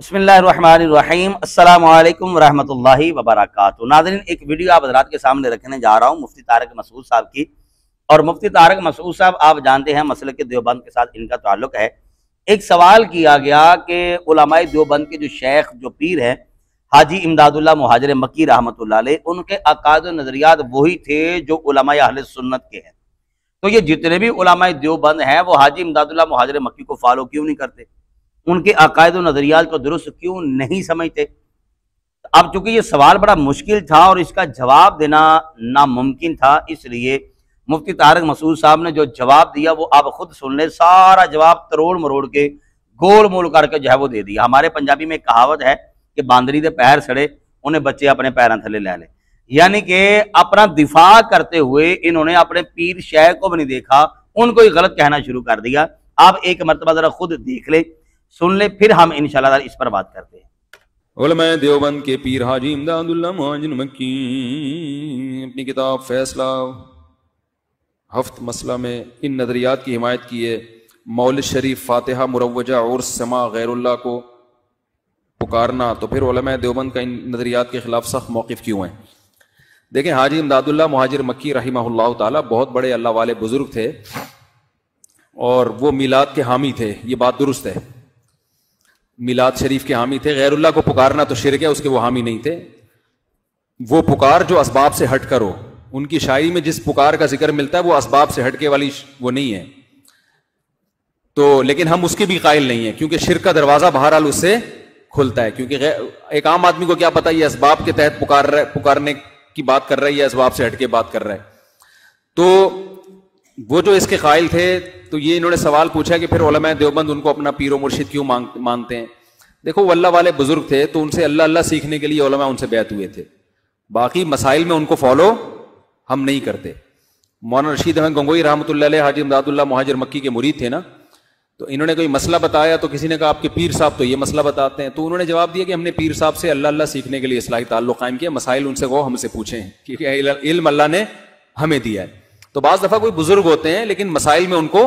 बिस्मिल्लाहिर्रहमानिर्रहीम अस्सलामु अलैकुम रहमतुल्लाहि व बरकातुहू। नाज़रीन, एक वीडियो आप हज़रात के सामने रखने जा रहा हूँ मुफ्ती तारिक मसूद साहब की। और मुफ्ती तारिक मसूद साहब, आप जानते हैं, मसलक देवबंद के साथ इनका ताल्लुक़ है। एक सवाल किया गया कि उलमाए देवबंद के जो शेख, जो पीर हैं, हाजी इमदादुल्लाह मुहाजिर मक्की रहमतुल्लाह अलैह, उनके अक़ायद व नज़रियात वही थे जो उलमाए अहले सुन्नत के हैं। तो ये जितने भी उलमाए देवबंद हैं, वो हाजी इमदादुल्लाह मुहाजिर मक्की को फॉलो क्यों नहीं करते? उनके अकायद और नज़रियात को दुरुस्त क्यों नहीं समझते? अब चूंकि ये सवाल बड़ा मुश्किल था और इसका जवाब देना नामुमकिन था, इसलिए मुफ्ती तारिक मसूद साहब ने जो जवाब दिया वो आप खुद सुन ले। सारा जवाब तरोड़ मरोड़ के, गोल मोल करके जो है वो दे दिया। हमारे पंजाबी में एक कहावत है कि बांदरी दे पैर सड़े, उन्हें बच्चे अपने पैरों थले ले ले। यानी कि अपना दिफा करते हुए इन्होंने अपने पीर शेख को भी नहीं देखा, उनको ही गलत कहना शुरू कर दिया। आप एक मरतबा जरा खुद देख ले, सुन ले, फिर हम इंशाल्लाह इस पर बात करते हैं। उलमाए देवबंद के पीर हाजी इमदादुल्लाह मुहाजिर मक्की अपनी किताब फैसला हफ्त मसला में इन नज़रियात की हिमायत की है। मौलिद शरीफ, फातिहा, मुरव्वजा और समा गैरुल्लाह को पुकारना, तो फिर उलमाए देवबंद का इन नज़रियात के खिलाफ सख्त मौक़िफ़ क्यों है? देखें, हाजी इमदादुल्लाह मुहाजिर मक्की रहिमहुल्लाह ताला बहुत बड़े अल्लाह वाले बुजुर्ग थे और वो मिलाद के हामी थे। ये बात दुरुस्त है, मिलाद शरीफ के हामी थे। गैरुल्लाह को पुकारना तो शिरक है, उसके वो हामी नहीं थे। वो पुकार जो असबाब से हट कर हो, उनकी शायरी में जिस पुकार का जिक्र मिलता है वो असबाब से हटके वाली वो नहीं है। तो लेकिन हम उसके भी कायल नहीं है, क्योंकि शिरक का दरवाजा बहरहाल उससे खुलता है। क्योंकि एक आम आदमी को क्या पता ये असबाब के तहत पुकारने की बात कर रहा है या असबाब से हटके बात कर रहा है। तो वो जो इसके कायल थे, तो ये इन्होंने सवाल पूछा कि फिर उलमाए देवबंद उनको अपना पीर व मुर्शिद क्यों मानते हैं? देखो, वो अल्लाह वाले बुजुर्ग थे, तो उनसे अल्लाह अल्लाह सीखने के लिए उलमा उनसे बैत हुए थे। बाकी मसाइल में उनको फॉलो हम नहीं करते। मौलाना रशीद अहमद गंगोई रहमतुल्लाह अलैह हाजी इमदादुल्लाह मुहाजिर मक्की के मुरीद थे ना, तो इन्होंने कोई मसला बताया तो किसी ने कहा आपके पीर साहब तो ये मसला बताते हैं। तो उन्होंने जवाब दिया कि हमने पीर साहब से अल्लाह अल्लाह सीखने के लिए इस्लाही ताल्लुक़ कायम किया, मसाइल उनसे वो हमसे पूछे हैं, क्योंकि इल्म अल्लाह ने हमें दिया है। तो बाज़ दफ़ा कोई बुजुर्ग होते हैं लेकिन मसाइल में उनको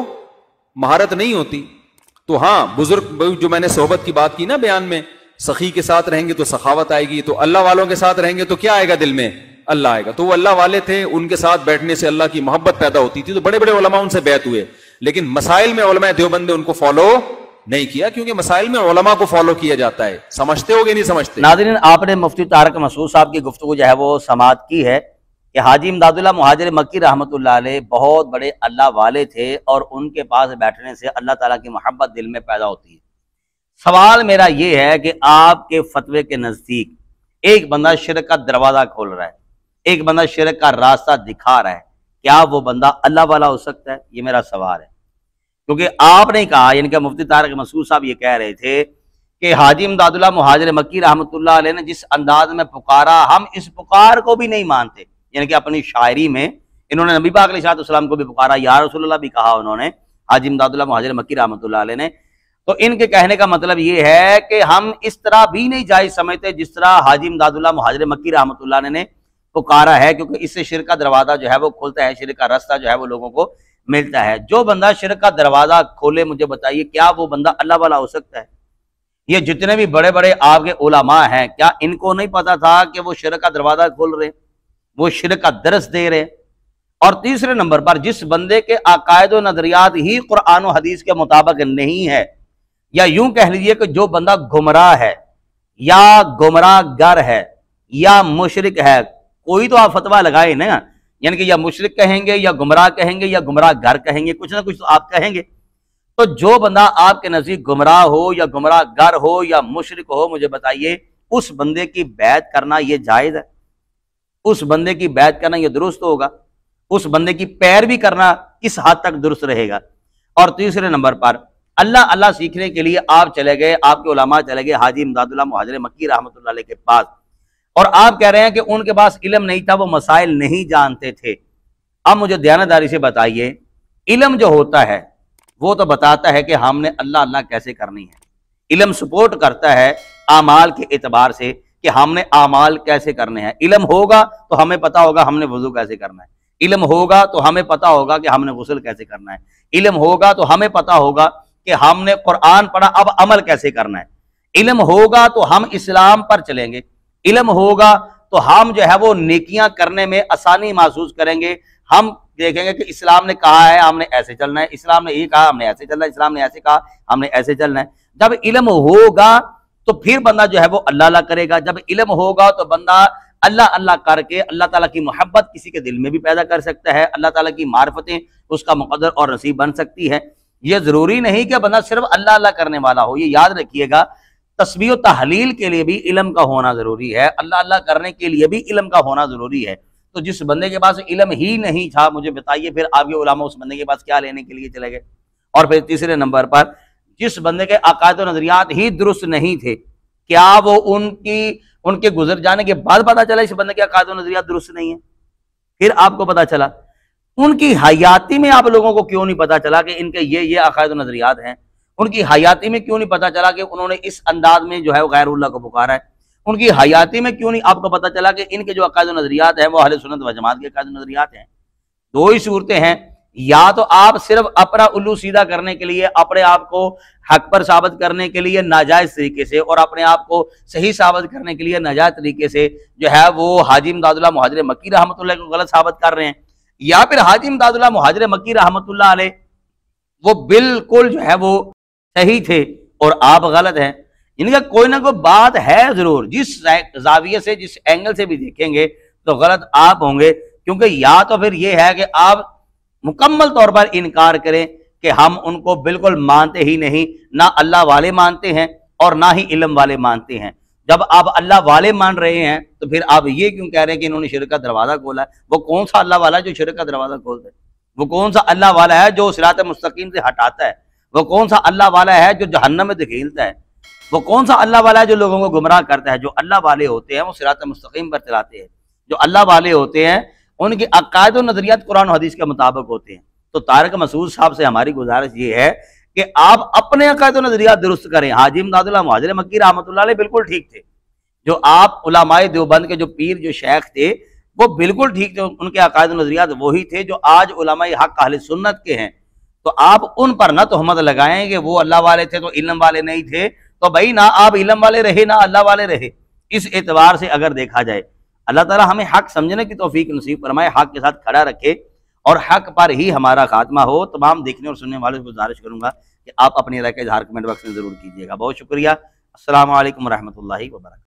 महारत नहीं होती। तो हाँ, बुजुर्ग जो मैंने सोहबत की बात की ना बयान में, सखी के साथ रहेंगे तो सखावत आएगी, तो अल्लाह वालों के साथ रहेंगे तो क्या आएगा? दिल में अल्लाह आएगा। तो वो अल्लाह वाले थे, उनके साथ बैठने से अल्लाह की मोहब्बत पैदा होती थी। तो बड़े बड़े उलमा उनसे बैत हुए, लेकिन मसाइल में उलमाए देवबंद ने उनको फॉलो नहीं किया, क्योंकि मसाइल में उलमा को फॉलो किया जाता है। समझते होगे नहीं समझते? नाज़रीन, आपने मुफ्ती तारिक मसूद साहब की गुफ्तगू जो है वो समाअत की है कि हाजी इमदादुल्लाह मुहाजिर मक्की रहमतुल्लाह अलैह बहुत बड़े अल्लाह वाले थे और उनके पास बैठने से अल्लाह ताला की मोहब्बत दिल में पैदा होती है। सवाल मेरा ये है कि आपके फतवे के नज़दीक एक बंदा शिरक का दरवाज़ा खोल रहा है, एक बंदा शिरक का रास्ता दिखा रहा है, क्या वो बंदा अल्लाह वाला हो सकता है? ये मेरा सवाल है। क्योंकि आपने कहा, यानी कि मुफ्ती तारिक मसूद साहब ये कह रहे थे कि हाजी इमदादुल्लाह मुहाजिर मक्की रहमतुल्लाह अलैह ने जिस अंदाज में पुकारा, हम इस पुकार को भी नहीं मानते। यानी कि अपनी शायरी में इन्होंने नबी पाक अलैहिस्सलाम को भी पुकारा, या रसूलल्लाह भी कहा उन्होंने, हाजी इमदादुल्लाह मुहाजिर मक्की रहमतुल्लाह अलैह ने। तो इनके कहने का मतलब ये है कि हम इस तरह भी नहीं जायज़ समझते जिस तरह हाजी इमदादुल्लाह मुहाजिर मक्की रहमतुल्लाह अलैह ने पुकारा है, क्योंकि इससे शिरक का दरवाज़ा जो है वो खुलता है, शिरक का रास्ता जो है वो लोगों को मिलता है। जो बंदा शिरक का दरवाज़ा खोले, मुझे बताइए, क्या वो बंदा अल्लाह वाला हो सकता है? ये जितने भी बड़े बड़े आपके उलमा हैं, क्या इनको नहीं पता था कि वो शिरक का दरवाज़ा खोल रहे हैं, वो शिरक का दरस दे रहे हैं? और तीसरे नंबर पर, जिस बंदे के अकायद व नज़रियात ही कुरान और हदीस के मुताबिक नहीं है, या यूं कह लीजिए कि जो बंदा गुमराह है या गुमराह गर है या मुशरिक है, कोई तो आप फतवा लगाए ना, यानी कि या मुशरिक कहेंगे या गुमराह कहेंगे या गुमराह गर कहेंगे, कुछ ना कुछ तो आप कहेंगे। तो जो बंदा आपके नज़दीक गुमराह हो या गुमराह गर हो या मुशरिक हो, मुझे बताइए, उस बंदे की बैत करना ये जायज़ है? उस बंदे की बैत करना ये दुरुस्त होगा? उस बंदे की पैरवी करना किस हद तक दुरुस्त रहेगा? और तीसरे नंबर पर, अल्लाह अल्लाह सीखने के लिए आप चले गए, आपके उलमा चले गए हाजी इमदादुल्लाह मुहाजिर मक्की रहमतुल्लाह अलैह के पास, और आप कह रहे हैं कि उनके पास इल्म नहीं था, वो मसाइल नहीं जानते थे। अब मुझे दयानतदारी से बताइए, इल्म जो होता है वो तो बताता है कि हमने अल्लाह अल्लाह कैसे करनी है। इल्म सपोर्ट करता है आमाल के एतबार से कि हमने आमाल कैसे करने हैं। इल्म होगा तो हमें पता होगा हमने वुजू कैसे करना है, इल्म होगा तो हमें पता होगा कि हमने गुस्ल कैसे करना है, इल्म होगा तो हमें पता होगा कि हमने कुरान पढ़ा, अब अमल कैसे करना है। इल्म होगा तो हम इस्लाम पर चलेंगे, इल्म होगा तो हम जो है वो नेकियां करने में आसानी महसूस करेंगे। हम देखेंगे कि इस्लाम ने कहा है हमने ऐसे चलना है, इस्लाम ने ये कहा हमने ऐसे चलना है, इस्लाम ने ऐसे कहा हमने ऐसे चलना है। जब इल्म होगा तो फिर बंदा जो है वो अल्लाह अल्लाह करेगा। जब इल्म होगा तो बंदा अल्लाह अल्लाह करके अल्लाह ताला की मोहब्बत किसी के दिल में भी पैदा कर सकता है, अल्लाह ताला की मार्फतें उसका मुक़द्दर और नसीब बन सकती है। ये जरूरी नहीं कि बंदा सिर्फ अल्लाह अल्लाह करने वाला हो, ये याद रखिएगा। तस्बीह और तहलील के लिए भी इल्म का होना जरूरी है, अल्लाह अल्लाह करने के लिए भी इल्म का होना जरूरी है। तो जिस बंदे के पास इल्म ही नहीं था, मुझे बताइए फिर आपके उलमा उस बंदे के पास क्या लेने के लिए चले गए। और फिर तीसरे नंबर पर, जिस बंदे के अकायद और नजरियात ही दुरुस्त नहीं थे, क्या वो उनके गुजर जाने के बाद पता चला इस बंदे के अकायद और नजरियात दुरुस्त नहीं है? फिर आपको पता चला। उनकी हयाती में आप लोगों को क्यों नहीं पता चला कि इनके ये अकायद और नजरियात हैं? उनकी हयाती में क्यों नहीं पता चला कि उन्होंने इस अंदाज में जो है वो गैरुल्लाह को पुकारा है? उनकी हयाती में क्यों नहीं आपको पता चला कि इनके जो अकायद और नजरियात हैं वो अहले सुन्नत व जमात के अकायद और नजरियात हैं? दो ही सूरतें हैं, या तो आप सिर्फ अपना उल्लू सीधा करने के लिए, अपने आप को हक पर साबित करने के लिए नाजायज तरीके से और अपने आप को सही साबित करने के लिए नाजायज तरीके से जो है वो हाजी इमदादुल्लाह मुहाजिर मक्की रहमतुल्लाह को गलत साबित कर रहे हैं, या फिर हाजी इमदादुल्लाह मुहाजिर मक्की रहमतुल्लाह अलैह वो बिल्कुल जो है वो सही थे और आप गलत हैं। इनका कोई ना कोई बात है जरूर, जिस जाविये से जिस एंगल से भी देखेंगे तो गलत आप होंगे। क्योंकि या तो फिर ये है कि आप मुकम्मल तौर पर इनकार करें कि हम उनको बिल्कुल मानते ही नहीं, ना अल्लाह वाले मानते हैं और ना ही इल्म वाले मानते हैं। जब आप अल्लाह वाले मान रहे हैं तो फिर आप ये क्यों कह रहे हैं कि इन्होंने शिर्क का दरवाजा खोला है? वो कौन सा अल्लाह वाला है जो शिर्क का दरवाजा खोलता है? वो कौन सा अल्लाह वाला है जो सिरात मुस्तकीम से हटाता है? वो कौन सा अल्लाह वाला है जो जहन्नम में धकेलता है? वो कौन सा अल्लाह वाला है जो लोगों को गुमराह करता है? जो अल्लाह वाले होते हैं वो सिरात मुस्तकीम पर चलाते हैं। जो अल्लाह वाले होते हैं उनके अकायद और नजरियात कुरान और हदीस के मुताबिक होते हैं। तो तारिक मसूद साहब से हमारी गुजारिश ये है कि आप अपने अकायद और नजरियात दुरुस्त करें। हाजी इमदादुल्लाह मुहाजिर मक्की रहमतुल्लाह अलैह बिल्कुल ठीक थे। जो आप उलमाए देवबंद के जो पीर जो शेख थे वो बिल्कुल ठीक थे, उनके अकायद और नजरियात वही थे जो आज उलमाए हक अहले सुन्नत के हैं। तो आप उन पर न तोहमत लगाएं कि वो अल्लाह वाले थे तो इल्म वाले नहीं थे। तो भाई ना आप इल्म वाले रहे ना अल्लाह वाले रहे। इस एतबार से अगर देखा जाए, अल्लाह ताला हमें हक समझने की तौफीक नसीब फरमाए, हक के साथ खड़ा रखे और हक पर ही हमारा खात्मा हो। तमाम देखने और सुनने वालों से गुजारिश करूंगा कि आप अपनी राय का इज़हार कमेंट बॉक्स में जरूर कीजिएगा। बहुत शुक्रिया। अस्सलामु अलैकुम रहमतुल्लाहि व बरकातहू।